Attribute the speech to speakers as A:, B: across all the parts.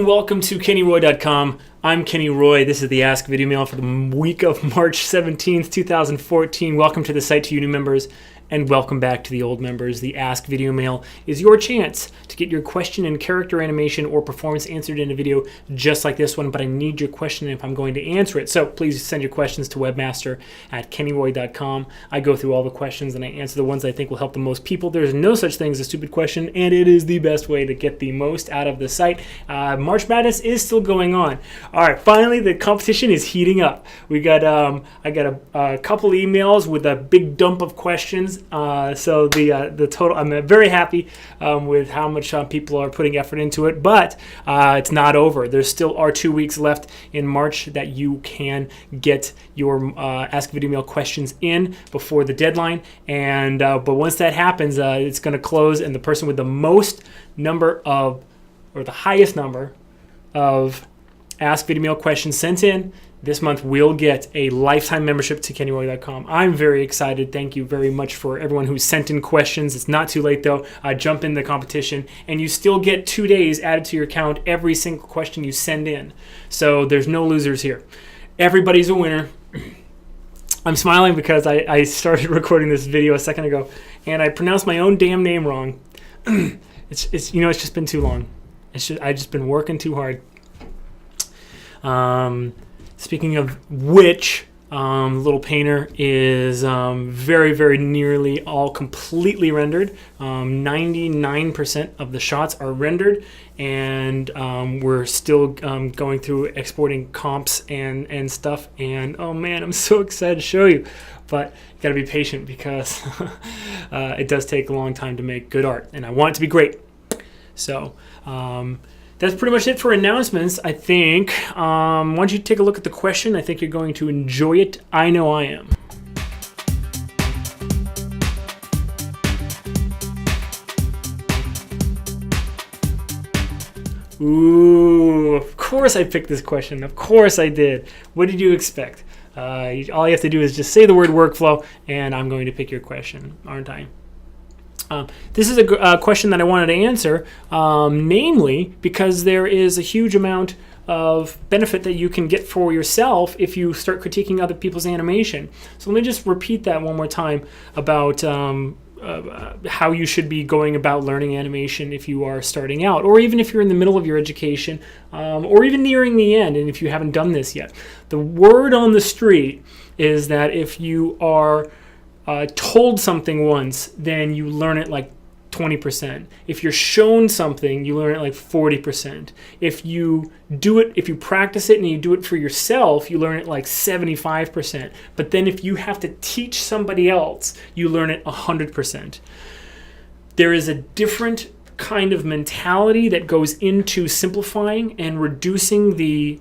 A: and welcome to KennyRoy.com. I'm Kenny Roy. This is the Ask Videomail for the week of March 17th, 2014. Welcome to the site to you new members, and welcome back to the old members. The Ask Videomail is your chance to get your question in character animation or performance answered in a video just like this one, but I need your question if I'm going to answer it. So please send your questions to webmaster@kennyroy.com. I go through all the questions and I answer the ones I think will help the most people. There's no such thing as a stupid question, and it is the best way to get the most out of the site. March Madness is still going on. All right, finally the competition is heating up. We got I got a couple emails with a big dump of questions. So the total, I'm very happy with how much people are putting effort into it, but it's not over. There still are 2 weeks left in March that you can get your Ask Videomail questions in before the deadline, and but once that happens, it's going to close, and the person with the most number of, or the highest number of Ask Videomail questions sent in this month will get a lifetime membership to KennyRoy.com. I'm very excited. Thank you very much for everyone who sent in questions. It's not too late though. Jump in the competition, and you still get 2 days added to your account every single question you send in. So there's no losers here. Everybody's a winner. I'm smiling because I started recording this video a second ago, and I pronounced my own damn name wrong. It's just been too long. I've just been working too hard. Speaking of which, Little Painter is very, very nearly all completely rendered. 99% of the shots are rendered, and we're still going through exporting comps and stuff. And oh man, I'm so excited to show you. But you gotta be patient because it does take a long time to make good art, and I want it to be great. So that's pretty much it for announcements, I think. Why don't you take a look at the question? I think you're going to enjoy it. I know I am. Ooh, of course I picked this question. Of course I did. What did you expect? All you have to do is just say the word workflow, and I'm going to pick your question, aren't I? This is a question that I wanted to answer, namely because there is a huge amount of benefit that you can get for yourself if you start critiquing other people's animation. So let me just repeat that one more time about how you should be going about learning animation if you are starting out, or even if you're in the middle of your education, or even nearing the end, and if you haven't done this yet. The word on the street is that if you are told something once, then you learn it like 20%. If you're shown something, you learn it like 40%. If you practice it and you do it for yourself, you learn it like 75%. But then if you have to teach somebody else, you learn it 100%. There is a different kind of mentality that goes into simplifying and reducing the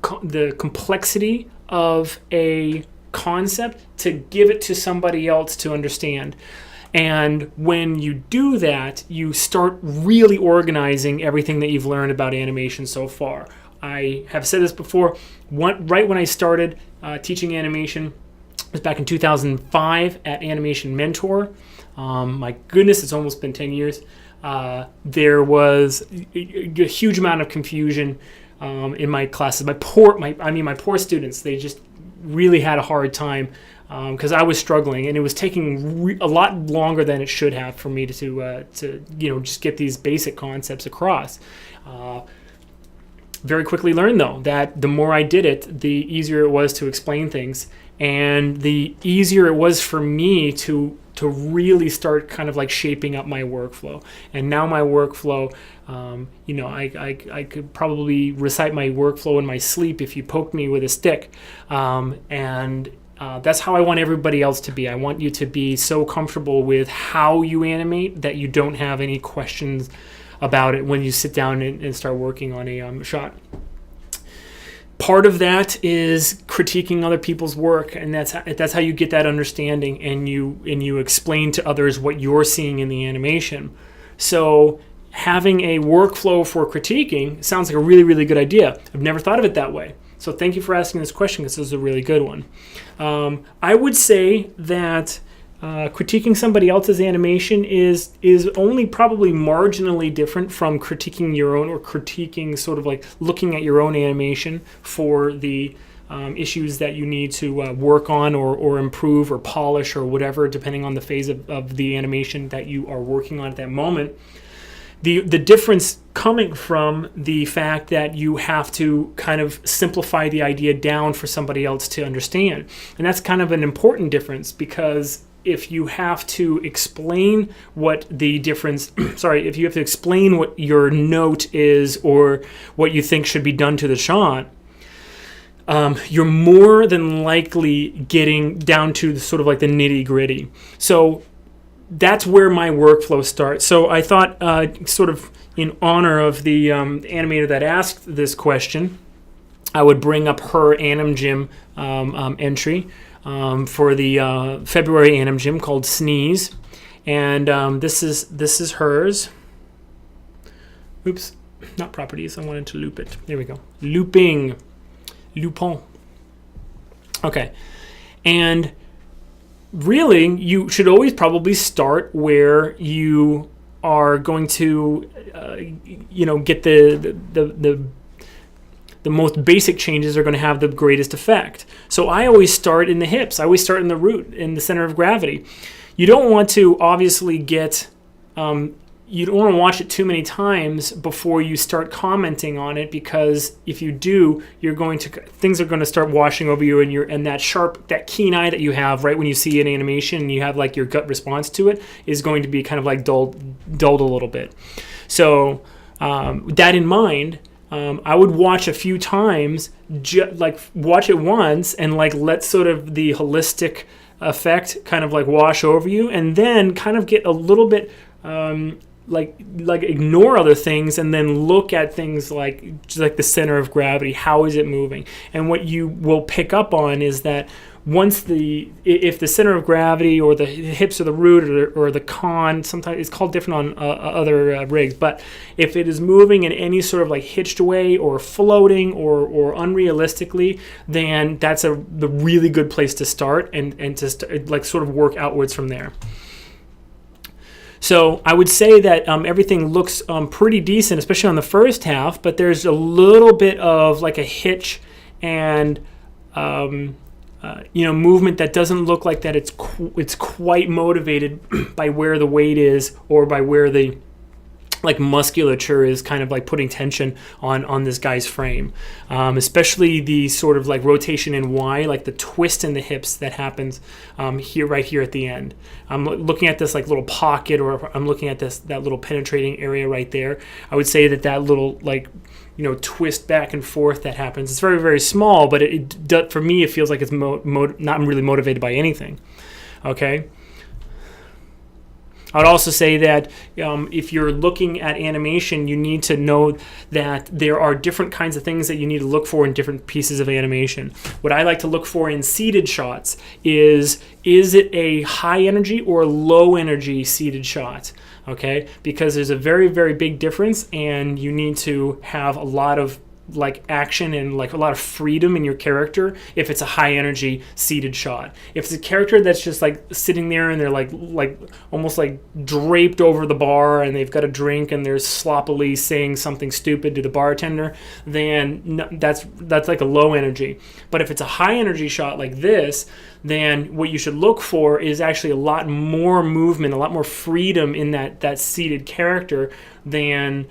A: complexity of a concept to give it to somebody else to understand. And when you do that, you start really organizing everything that you've learned about animation so far. I have said this before, right when I started teaching animation, it was back in 2005 at Animation Mentor. My goodness, it's almost been 10 years. There was a huge amount of confusion in my classes. My poor students, they just really had a hard time because I was struggling, and it was taking a lot longer than it should have for me to just get these basic concepts across. Very quickly learned though that the more I did it, the easier it was to explain things, and the easier it was for me to really start kind of like shaping up my workflow. And now my workflow, I could probably recite my workflow in my sleep if you poked me with a stick. That's how I want everybody else to be. I want you to be so comfortable with how you animate that you don't have any questions about it when you sit down and start working on a shot. Part of that is critiquing other people's work, and that's how you get that understanding, and you explain to others what you're seeing in the animation. So having a workflow for critiquing sounds like a really, really good idea. I've never thought of it that way. So thank you for asking this question, because this is a really good one. I would say that critiquing somebody else's animation is only probably marginally different from critiquing your own, or critiquing sort of like looking at your own animation for the issues that you need to work on or improve or polish or whatever, depending on the phase of the animation that you are working on at that moment. The difference coming from the fact that you have to kind of simplify the idea down for somebody else to understand. And that's kind of an important difference, because if you have to explain what the difference, if you have to explain what your note is or what you think should be done to the shot, you're more than likely getting down to the sort of like the nitty gritty. So that's where my workflow starts. So I thought, sort of in honor of the animator that asked this question, I would bring up her Anim Gym entry for the February Anim Gym called Sneeze, and this is hers. Oops, not properties. I wanted to loop it. There we go. Looping. Lupin. Okay, and really, you should always probably start where you are going to, get the most basic changes are going to have the greatest effect. So I always start in the hips. I always start in the root, in the center of gravity. You don't want to obviously get, you don't want to watch it too many times before you start commenting on it, because if you do, things are going to start washing over you, and that keen eye that you have right when you see an animation and you have like your gut response to it is going to be kind of like dulled a little bit. So with that in mind, I would watch a few times, watch it once and like let sort of the holistic effect kind of like wash over you, and then kind of get a little bit like ignore other things and then look at things like the center of gravity. How is it moving? And what you will pick up on is that if the center of gravity or the hips or the root or the con, sometimes it's called different on other rigs, but if it is moving in any sort of like hitched way or floating or unrealistically, then that's the really good place to start and to like sort of work outwards from there. So I would say that everything looks pretty decent, especially on the first half, but there's a little bit of like a hitch and movement that doesn't look like that it's quite motivated by where the weight is or by where the like musculature is kind of like putting tension on this guy's frame, especially the sort of like rotation in Y, like the twist in the hips that happens right here at the end. I'm looking at this like little pocket, or I'm looking at that little penetrating area right there. I would say that little like twist back and forth that happens, it's very, very small, but it for me it feels like it's not really motivated by anything. Okay. I would also say that if you're looking at animation, you need to know that there are different kinds of things that you need to look for in different pieces of animation. What I like to look for in seated shots is it a high energy or low energy seated shot? Okay, because there's a very, very big difference, and you need to have a lot of like action and like a lot of freedom in your character if it's a high energy seated shot. If it's a character that's just like sitting there and they're like almost like draped over the bar and they've got a drink and they're sloppily saying something stupid to the bartender, then that's like a low energy. But if it's a high energy shot like this, then what you should look for is actually a lot more movement, a lot more freedom in that seated character than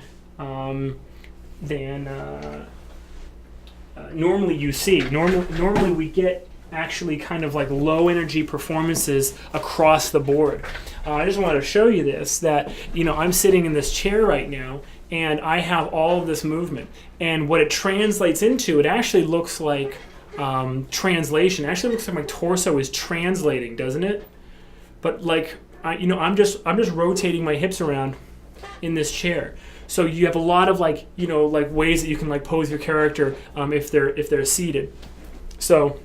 A: normally you see. Normally we get actually kind of like low energy performances across the board. I just wanted to show you this, that I'm sitting in this chair right now and I have all of this movement, and what it translates into, it actually looks like translation. It actually looks like my torso is translating, doesn't it? But like I'm just rotating my hips around in this chair. So you have a lot of like ways that you can like pose your character if they're seated. So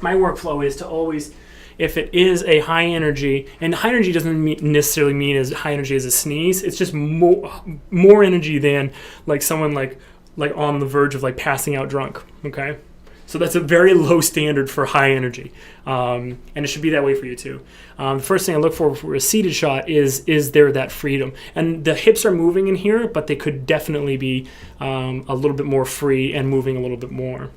A: my workflow is to always, if it is a high energy, and high energy doesn't necessarily mean as high energy as a sneeze. It's just more energy than like someone like on the verge of like passing out drunk. Okay, So that's a very low standard for high energy, and it should be that way for you too. The first thing I look for a seated shot is there that freedom? And the hips are moving in here, but they could definitely be a little bit more free and moving a little bit more.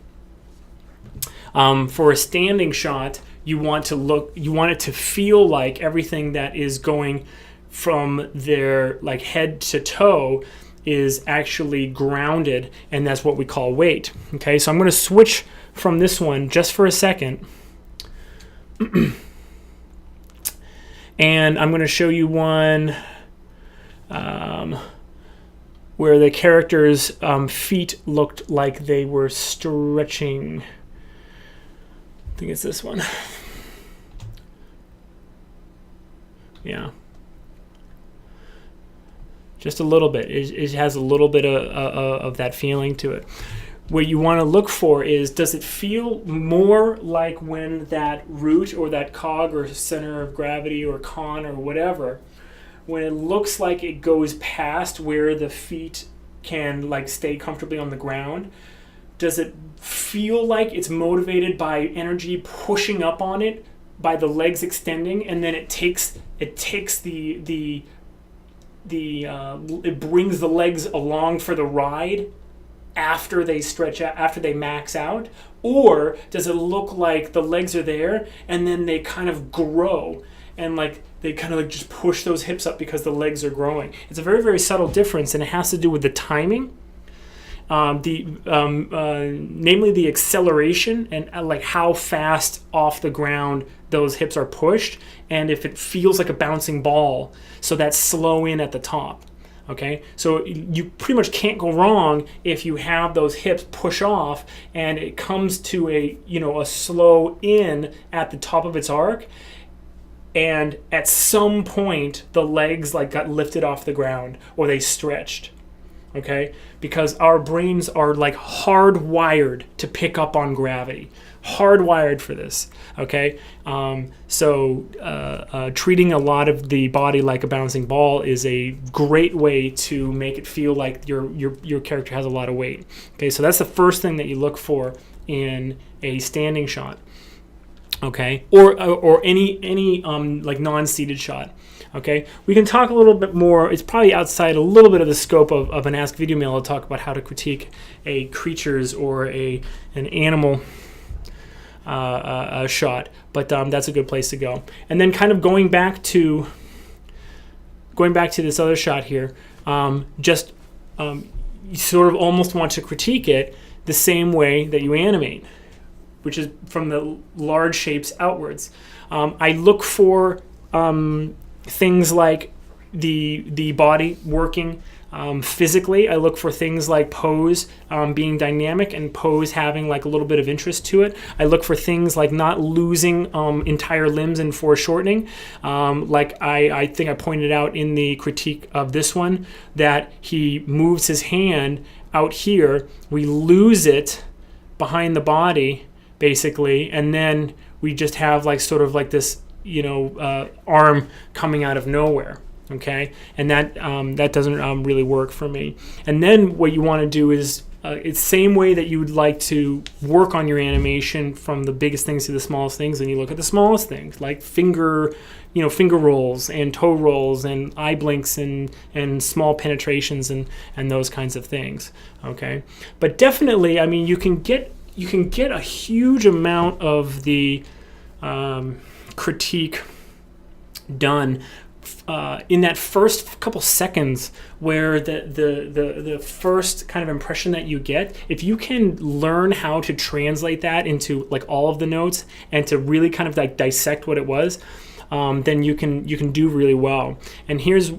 A: For a standing shot, you want it to feel like everything that is going from their like head to toe is actually grounded, and that's what we call weight. Okay, so I'm going to switch from this one just for a second. And I'm going to show you one where the character's feet looked like they were stretching. I think it's this one. Yeah. Just a little bit. It has a little bit of that feeling to it. What you want to look for is, does it feel more like when that root or that cog or center of gravity or con or whatever, when it looks like it goes past where the feet can like stay comfortably on the ground, does it feel like it's motivated by energy pushing up on it, by the legs extending, and then it brings the legs along for the ride after they stretch out, after they max out? Or does it look like the legs are there and then they kind of grow and like they kind of like just push those hips up because the legs are growing? It's a very, very subtle difference, and it has to do with the timing. Namely the acceleration and like how fast off the ground those hips are pushed, and if it feels like a bouncing ball, so that's slow in at the top. Okay, so you pretty much can't go wrong if you have those hips push off and it comes to a slow in at the top of its arc, and at some point the legs like got lifted off the ground or they stretched. Okay, because our brains are like hardwired to pick up on gravity, hardwired for this. Okay, so treating a lot of the body like a bouncing ball is a great way to make it feel like your character has a lot of weight. Okay, so that's the first thing that you look for in a standing shot. Okay, or any like non-seated shot. Okay, we can talk a little bit more. It's probably outside a little bit of the scope of an Ask Videomail to talk about how to critique a creature's or an animal shot, but that's a good place to go. And then kind of going back to this other shot here, you sort of almost want to critique it the same way that you animate, which is from the large shapes outwards. I look for things like the body working physically. I look for things like pose being dynamic and pose having like a little bit of interest to it. I look for things like not losing entire limbs and foreshortening. Like I think I pointed out in the critique of this one that he moves his hand out here. We lose it behind the body basically, and then we just have like sort of like this arm coming out of nowhere. Okay, and that doesn't really work for me. And then what you want to do is it's the same way that you would like to work on your animation from the biggest things to the smallest things, and you look at the smallest things like finger rolls and toe rolls and eye blinks and small penetrations and those kinds of things. Okay, but definitely, I mean, you can get a huge amount of the critique done in that first couple seconds, where the first kind of impression that you get. If you can learn how to translate that into like all of the notes and to really kind of like dissect what it was, then you can do really well. And here's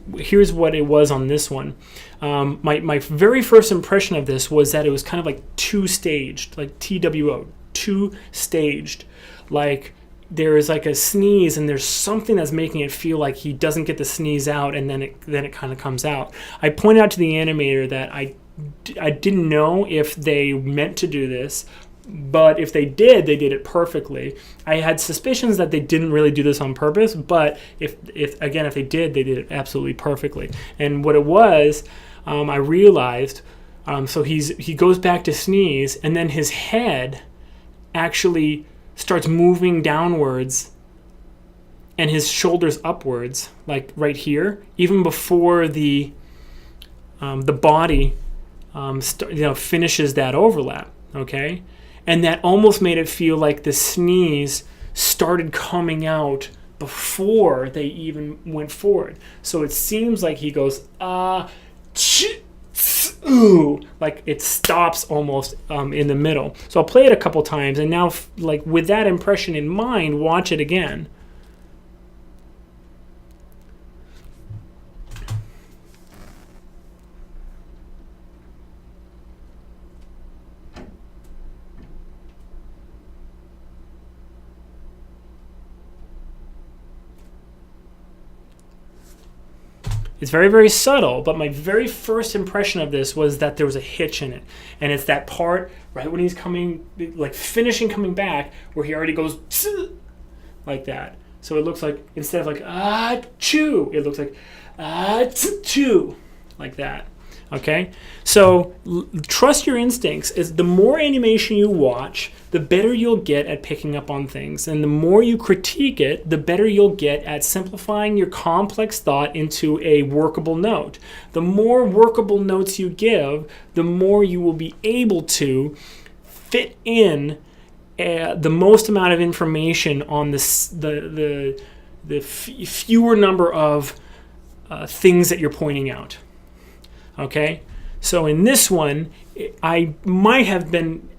A: what it was on this one. My very first impression of this was that it was kind of like two-staged, like TWO, two-staged, like there is like a sneeze and there's something that's making it feel like he doesn't get the sneeze out, and then it kind of comes out. I pointed out to the animator that I didn't know if they meant to do this, but if they did it perfectly. I had suspicions that they didn't really do this on purpose, but if they did it absolutely perfectly. And what it was, I realized, so he goes back to sneeze, and then his head actually starts moving downwards and his shoulders upwards, like right here, even before the body finishes that overlap, okay? And that almost made it feel like the sneeze started coming out before they even went forward. So it seems like he goes, ooh, like it stops almost in the middle. So I'll play it a couple times, and now, like with that impression in mind, watch it again. It's very, very subtle, but my very first impression of this was that there was a hitch in it. And it's that part right when he's coming, like finishing coming back, where he already goes like that. So it looks like, instead of like, chew, it looks like, chew, like that. Okay? So trust your instincts. Is the more animation you watch, the better you'll get at picking up on things. And the more you critique it, the better you'll get at simplifying your complex thought into a workable note. The more workable notes you give, the more you will be able to fit in the most amount of information on the fewer number of things that you're pointing out. Okay, so in this one, I might have been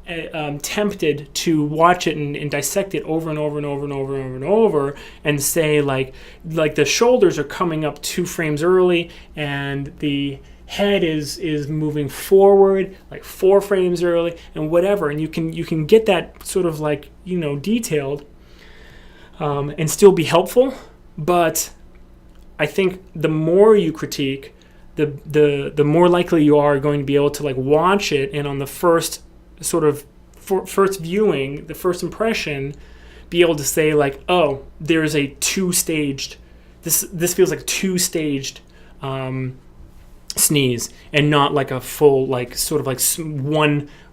A: tempted to watch it and dissect it over and over and over and over and over and over, and say like the shoulders are coming up 2 frames early, and the head is moving forward like 4 frames early, and whatever, and you can get that sort of like, you know, detailed, and still be helpful. But I think the more you critique, the more likely you are going to be able to like watch it, and on the first sort of first viewing, the first impression, be able to say like, oh, there's a 2-staged, this feels like a 2-staged sneeze, and not like a full, like sort of like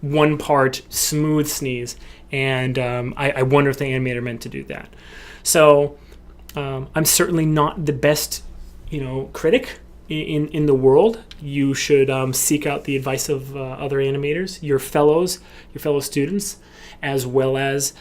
A: one part smooth sneeze. And I wonder if the animator meant to do that. So I'm certainly not the best, you know, critic in the world. You should seek out the advice of other animators, your fellow students, as well as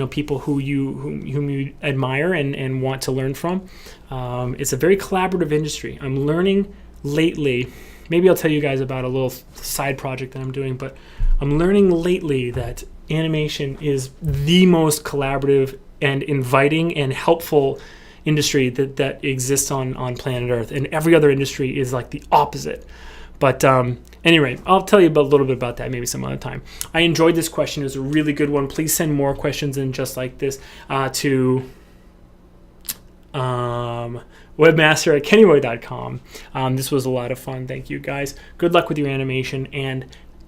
A: people whom you admire and want to learn from. It's a very collaborative industry. I'm learning lately, maybe I'll tell you guys about a little side project that I'm doing, but I'm learning lately that animation is the most collaborative and inviting and helpful industry that exists on planet Earth, and every other industry is like the opposite. But anyway, I'll tell you a little bit about that maybe some other time. I enjoyed this question. It was a really good one. Please send more questions in just like this to webmaster@kennyroy.com. This was a lot of fun. Thank you guys. Good luck with your animation, and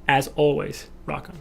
A: as always, rock on.